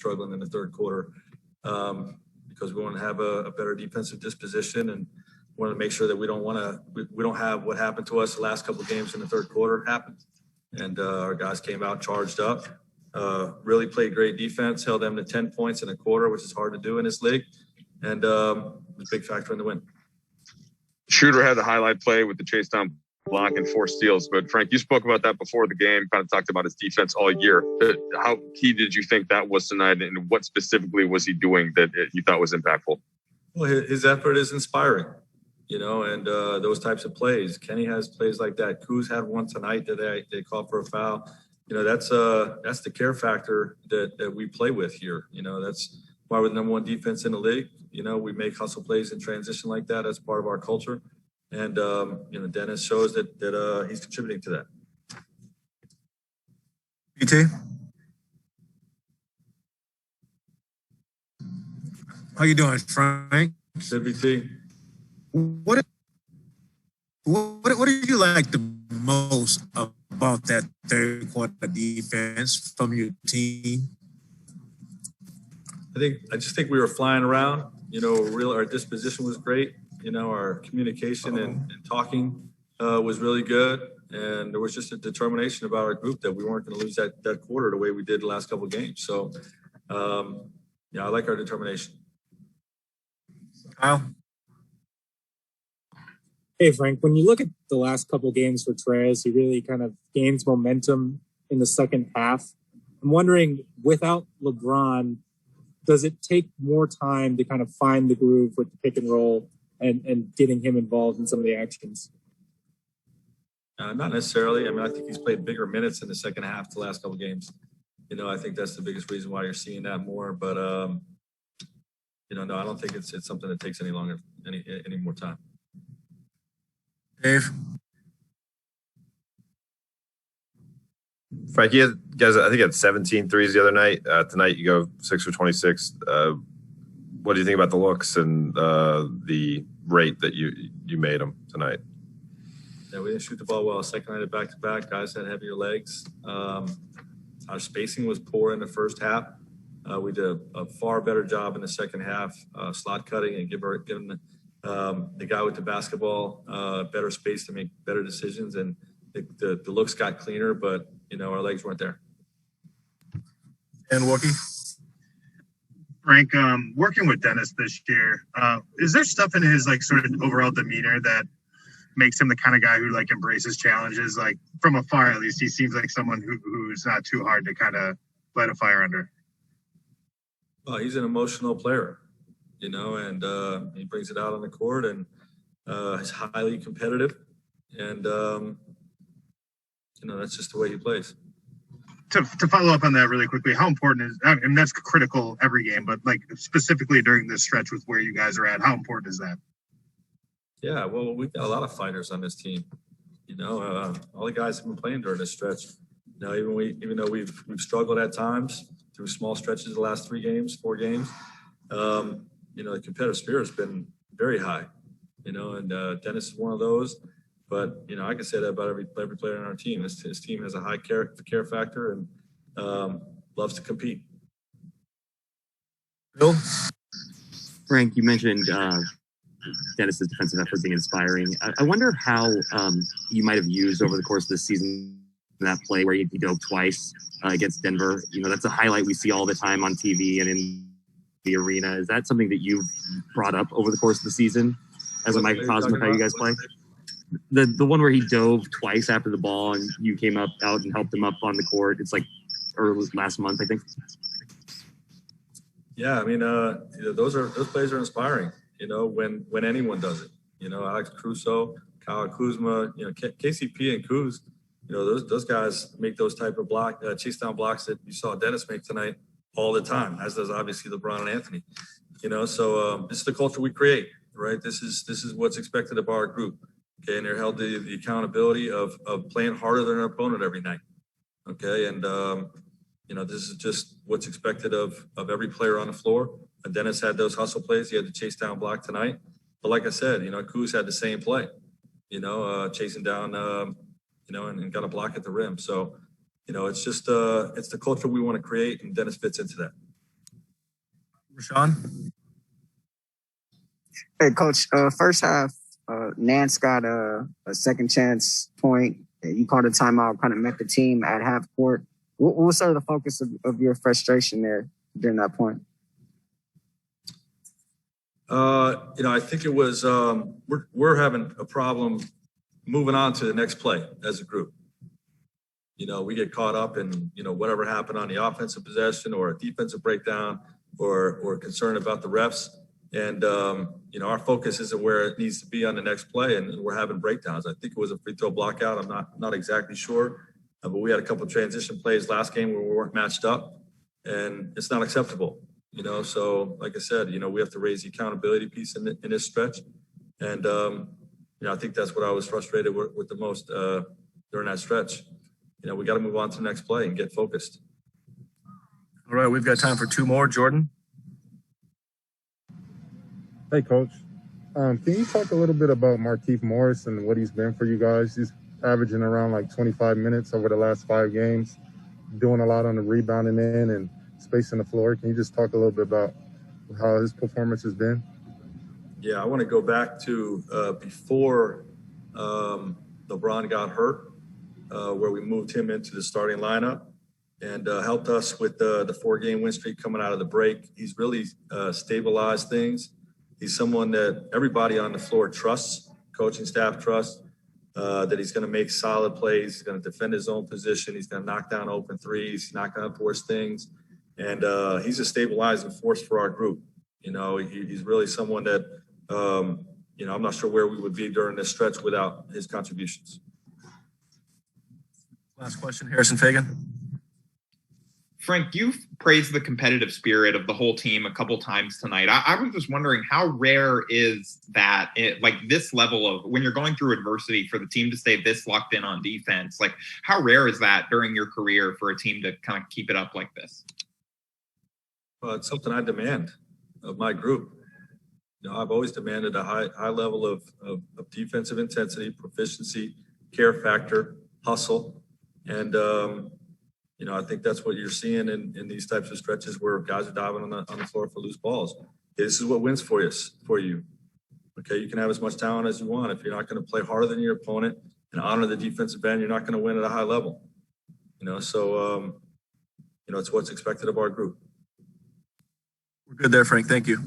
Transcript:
struggling in the third quarter because we want to have a better defensive disposition and want to make sure that we don't have what happened to us the last couple of games in the third quarter happen. And our guys came out charged up, really played great defense, held them to 10 points in a quarter, which is hard to do in this league, and was a big factor in the win. Shooter had the highlight play with the chase down block and 4 steals. But Frank, you spoke about that before the game, kind of talked about his defense all year. How key did you think that was tonight, and what specifically was he doing that you thought was impactful? Well, his effort is inspiring, and those types of plays. Kenny has plays like that. Kuz had one tonight that they called for a foul. That's the care factor that we play with here. That's why we're the number 1 defense in the league. We make hustle plays in transition like that as part of our culture. And, Dennis shows that he's contributing to that. BT? How you doing, Frank? Good, BT. What do you like the most about that third quarter defense from your team? I just think we were flying around. Our disposition was great. Our communication and talking was really good. And there was just a determination about our group that we weren't going to lose that quarter the way we did the last couple of games. So, I like our determination. Kyle? Hey, Frank, when you look at the last couple of games for Trez, he really kind of gains momentum in the second half. I'm wondering, without LeBron, does it take more time to kind of find the groove with the pick and roll and getting him involved in some of the actions? Not necessarily. I think he's played bigger minutes in the second half the last couple of games. I think that's the biggest reason why you're seeing that more. But, no, I don't think it's something that takes any more time. Dave? Frank, you guys, I think you had 17 threes the other night. Tonight you go 6 for 26. What do you think about the looks and the rate that you made them tonight? Yeah, we didn't shoot the ball well. Second night of back-to-back, guys had heavier legs. Our spacing was poor in the first half. We did a far better job in the second half, slot cutting and giving the guy with the basketball better space to make better decisions. And the looks got cleaner, but, our legs weren't there. And Wookie? Frank, working with Dennis this year, is there stuff in his sort of overall demeanor that makes him the kind of guy who embraces challenges? From afar, at least, he seems like someone who's not too hard to kind of light a fire under. Well, he's an emotional player, and he brings it out on the court, and he's highly competitive, and that's just the way he plays. To follow up on that really quickly, how important is, and that's critical every game, but specifically during this stretch with where you guys are at, how important is that? Yeah, well, we've got a lot of fighters on this team. All the guys have been playing during this stretch. Even though we've struggled at times through small stretches the last 4 games, the competitive spirit has been very high. And Dennis is one of those. But I can say that about every player on our team. His team has a high care factor and loves to compete. Bill? Frank, you mentioned Dennis's defensive effort being inspiring. I wonder how you might have used over the course of this season that play where he dove twice against Denver. That's a highlight we see all the time on TV and in the arena. Is that something that you've brought up over the course of the season as a microcosm of how you guys play? The one where he dove twice after the ball and you came out and helped him up on the court. It's early last month, I think. Yeah, those plays are inspiring. When anyone does it. Alex Caruso, Kyle Kuzma, KCP and Kuz. Those guys make those type of chase down blocks that you saw Dennis make tonight all the time, as does obviously LeBron and Anthony. So this is the culture we create, right? This is what's expected of our group. Okay, and they're held the accountability of playing harder than their opponent every night. Okay, and this is just what's expected of every player on the floor. And Dennis had those hustle plays. He had the chase down block tonight. But like I said, Kuz had the same play. Chasing down, and got a block at the rim. So, it's just it's the culture we want to create, and Dennis fits into that. Rashawn? Hey, Coach. First half, Nance got a second chance point. You called a timeout, kind of met the team at half court. What was sort of the focus of your frustration there during that point? I think it was we're having a problem moving on to the next play as a group. We get caught up in whatever happened on the offensive possession or a defensive breakdown or concern about the refs, and our focus isn't where it needs to be on the next play, and we're having breakdowns. I think it was a free throw block out. I'm not exactly sure, but we had a couple of transition plays last game where we weren't matched up, and it's not acceptable. So like I said, we have to raise the accountability piece in this stretch. And, I think that's what I was frustrated with the most during that stretch. We got to move on to the next play and get focused. All right, we've got time for two more. Jordan? Hey, Coach. Can you talk a little bit about Markieff Morris and what he's been for you guys? He's averaging around like 25 minutes over the last 5 games, doing a lot on the rebounding end and spacing the floor. Can you just talk a little bit about how his performance has been? Yeah, I want to go back to before LeBron got hurt, where we moved him into the starting lineup and helped us with the 4-game win streak coming out of the break. He's really stabilized things. He's someone that everybody on the floor trusts, coaching staff trusts, that he's going to make solid plays. He's going to defend his own position. He's going to knock down open threes. He's not going to force things. And he's a stabilizing force for our group. He's really someone that, I'm not sure where we would be during this stretch without his contributions. Last question, Harrison Fagan. Frank, you've praised the competitive spirit of the whole team a couple times tonight. I was just wondering, how rare is that, this level of, when you're going through adversity, for the team to stay this locked in on defense? Like, how rare is that during your career for a team to kind of keep it up like this? Well, it's something I demand of my group. I've always demanded a high level of defensive intensity, proficiency, care factor, hustle. And, I think that's what you're seeing in these types of stretches where guys are diving on the floor for loose balls. This is what wins for you. Okay, you can have as much talent as you want. If you're not going to play harder than your opponent and honor the defensive end, you're not going to win at a high level. So, it's what's expected of our group. We're good there, Frank. Thank you.